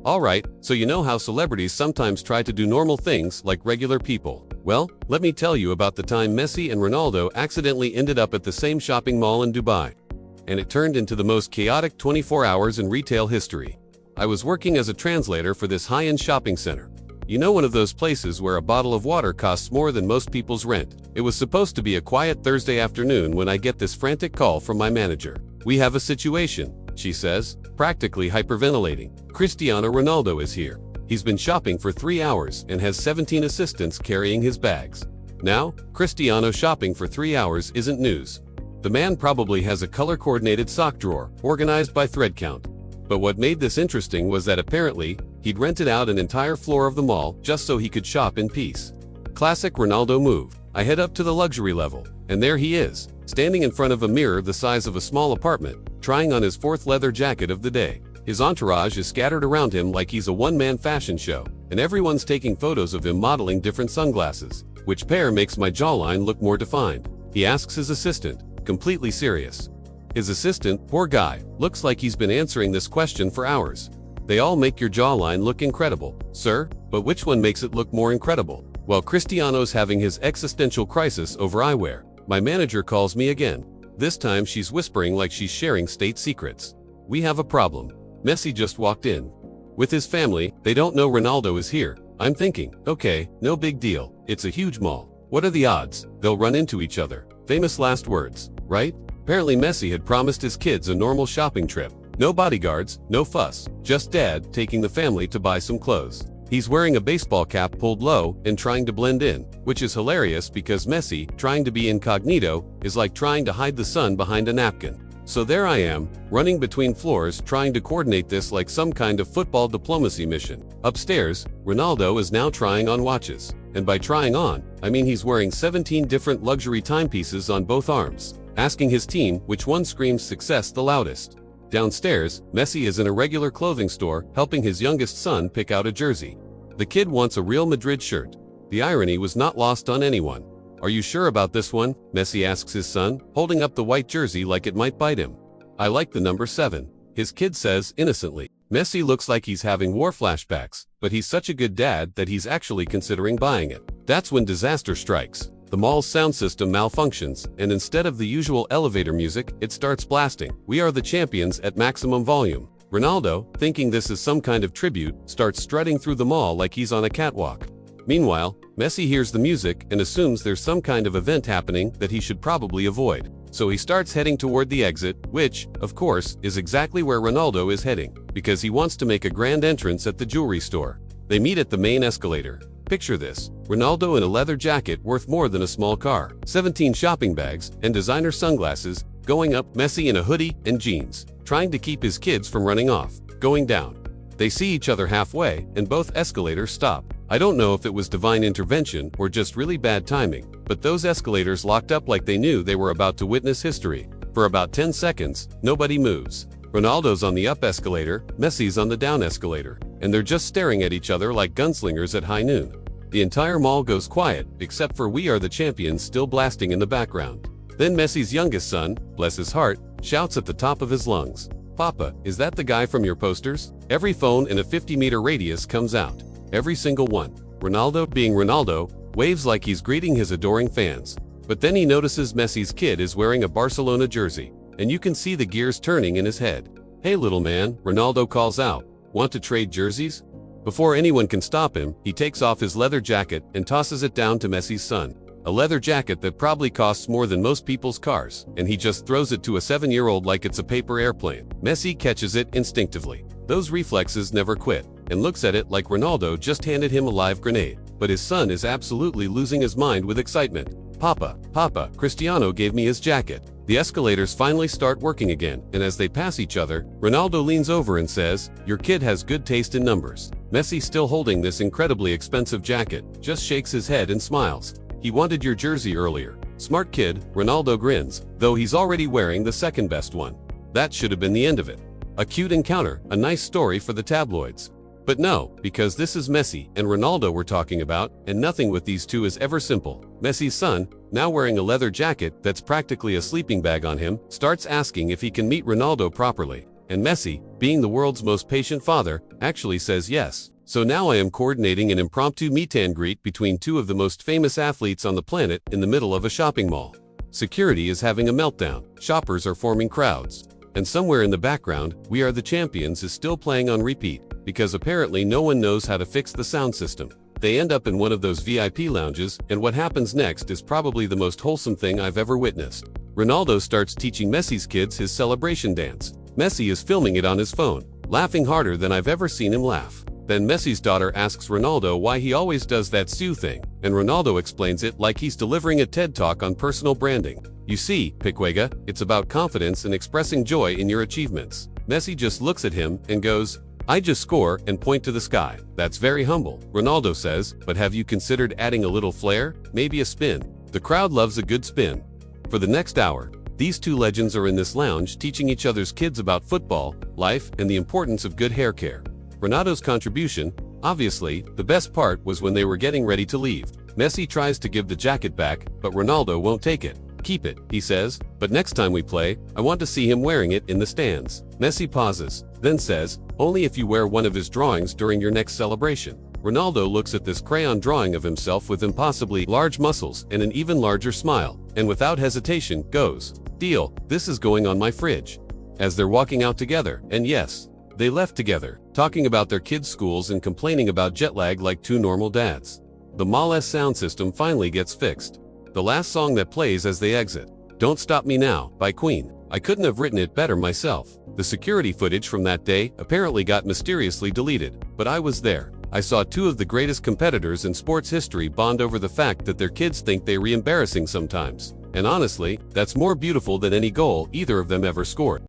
Alright, so you know how celebrities sometimes try to do normal things like regular people. Well, let me tell you about the time Messi and Ronaldo accidentally ended up at the same shopping mall in Dubai. And it turned into the most chaotic 24 hours in retail history. I was working as a translator for this high-end shopping center. You know, one of those places where a bottle of water costs more than most people's rent. It was supposed to be a quiet Thursday afternoon when I get this frantic call from my manager. "We have a situation," she says, practically hyperventilating. "Cristiano Ronaldo is here. He's been shopping for 3 hours and has 17 assistants carrying his bags." Now, Cristiano shopping for 3 hours isn't news. The man probably has a color-coordinated sock drawer, organized by thread count. But what made this interesting was that apparently, he'd rented out an entire floor of the mall just so he could shop in peace. Classic Ronaldo move. I head up to the luxury level, and there he is, standing in front of a mirror the size of a small apartment, trying on his 4th leather jacket of the day. His entourage is scattered around him like he's a one-man fashion show, and everyone's taking photos of him modeling different sunglasses. Which pair makes my jawline look more defined? He asks his assistant, completely serious. His assistant, poor guy, looks like he's been answering this question for hours. They all make your jawline look incredible, sir, but which one makes it look more incredible? While Cristiano's having his existential crisis over eyewear, my manager calls me again. This time she's whispering like she's sharing state secrets. "We have a problem. Messi just walked in. With his family, they don't know Ronaldo is here." I'm thinking, okay, no big deal, it's a huge mall. What are the odds? They'll run into each other. Famous last words, right? Apparently Messi had promised his kids a normal shopping trip. No bodyguards, no fuss, just dad taking the family to buy some clothes. He's wearing a baseball cap pulled low and trying to blend in, which is hilarious because Messi, trying to be incognito, is like trying to hide the sun behind a napkin. So there I am, running between floors trying to coordinate this like some kind of football diplomacy mission. Upstairs, Ronaldo is now trying on watches. And by trying on, I mean he's wearing 17 different luxury timepieces on both arms, asking his team which one screams success the loudest. Downstairs, Messi is in a regular clothing store helping his youngest son pick out a jersey. The kid wants a Real Madrid shirt. The irony was not lost on anyone. "Are you sure about this one?" Messi asks his son, holding up the white jersey like it might bite him. "I like the number 7. His kid says innocently. Messi looks like he's having war flashbacks, but he's such a good dad that he's actually considering buying it. That's when disaster strikes. The mall's sound system malfunctions, and instead of the usual elevator music, it starts blasting "We Are the Champions" at maximum volume. Ronaldo, thinking this is some kind of tribute, starts strutting through the mall like he's on a catwalk. Meanwhile, Messi hears the music and assumes there's some kind of event happening that he should probably avoid. So he starts heading toward the exit, which, of course, is exactly where Ronaldo is heading, because he wants to make a grand entrance at the jewelry store. They meet at the main escalator. Picture this, Ronaldo in a leather jacket worth more than a small car, 17 shopping bags, and designer sunglasses, going up, Messi in a hoodie and jeans, trying to keep his kids from running off, going down. They see each other halfway, and both escalators stop. I don't know if it was divine intervention or just really bad timing, but those escalators locked up like they knew they were about to witness history. For about 10 seconds, nobody moves. Ronaldo's on the up escalator, Messi's on the down escalator, and they're just staring at each other like gunslingers at high noon. The entire mall goes quiet, except for "We Are the Champions" still blasting in the background. Then Messi's youngest son, bless his heart, shouts at the top of his lungs, "Papa, is that the guy from your posters?" Every phone in a 50-meter radius comes out. Every single one. Ronaldo, being Ronaldo, waves like he's greeting his adoring fans. But then he notices Messi's kid is wearing a Barcelona jersey, and you can see the gears turning in his head. "Hey little man," Ronaldo calls out, "want to trade jerseys?" Before anyone can stop him, he takes off his leather jacket and tosses it down to Messi's son. A leather jacket that probably costs more than most people's cars, and he just throws it to a 7-year-old like it's a paper airplane. Messi catches it instinctively. Those reflexes never quit, and looks at it like Ronaldo just handed him a live grenade. But his son is absolutely losing his mind with excitement. Papa, Cristiano gave me his jacket." The escalators finally start working again, and as they pass each other, Ronaldo leans over and says, "Your kid has good taste in numbers." Messi, still holding this incredibly expensive jacket, just shakes his head and smiles. "He wanted your jersey earlier." "Smart kid," Ronaldo grins, though he's already wearing the second best one. That should have been the end of it. A cute encounter, a nice story for the tabloids. But no, because this is Messi and Ronaldo we're talking about, and nothing with these two is ever simple. Messi's son, now wearing a leather jacket that's practically a sleeping bag on him, starts asking if he can meet Ronaldo properly. And Messi, being the world's most patient father, actually says yes. So now I am coordinating an impromptu meet and greet between two of the most famous athletes on the planet in the middle of a shopping mall. Security is having a meltdown, shoppers are forming crowds, and somewhere in the background, We Are the Champions is still playing on repeat, because apparently no one knows how to fix the sound system. They end up in one of those VIP lounges, and what happens next is probably the most wholesome thing I've ever witnessed. Ronaldo starts teaching Messi's kids his celebration dance. Messi is filming it on his phone, laughing harder than I've ever seen him laugh. Then Messi's daughter asks Ronaldo why he always does that Sue thing, and Ronaldo explains it like he's delivering a TED Talk on personal branding. You see, Piquega, it's about confidence and expressing joy in your achievements. Messi just looks at him and goes, I just score and point to the sky. That's very humble. Ronaldo says, but have you considered adding a little flair? Maybe a spin. The crowd loves a good spin. For the next hour, these two legends are in this lounge teaching each other's kids about football, life, and the importance of good hair care. Ronaldo's contribution, obviously, the best part was when they were getting ready to leave. Messi tries to give the jacket back, but Ronaldo won't take it. Keep it, he says, but next time we play, I want to see him wearing it in the stands. Messi pauses, then says, only if you wear one of his drawings during your next celebration. Ronaldo looks at this crayon drawing of himself with impossibly large muscles and an even larger smile, and without hesitation, goes, deal, this is going on my fridge. As they're walking out together, and yes, they left together, talking about their kids' schools and complaining about jet lag like two normal dads. The mall's sound system finally gets fixed. The last song that plays as they exit, Don't Stop Me Now, by Queen. I couldn't have written it better myself. The security footage from that day apparently got mysteriously deleted, but I was there. I saw two of the greatest competitors in sports history bond over the fact that their kids think they're embarrassing sometimes. And honestly, that's more beautiful than any goal either of them ever scored.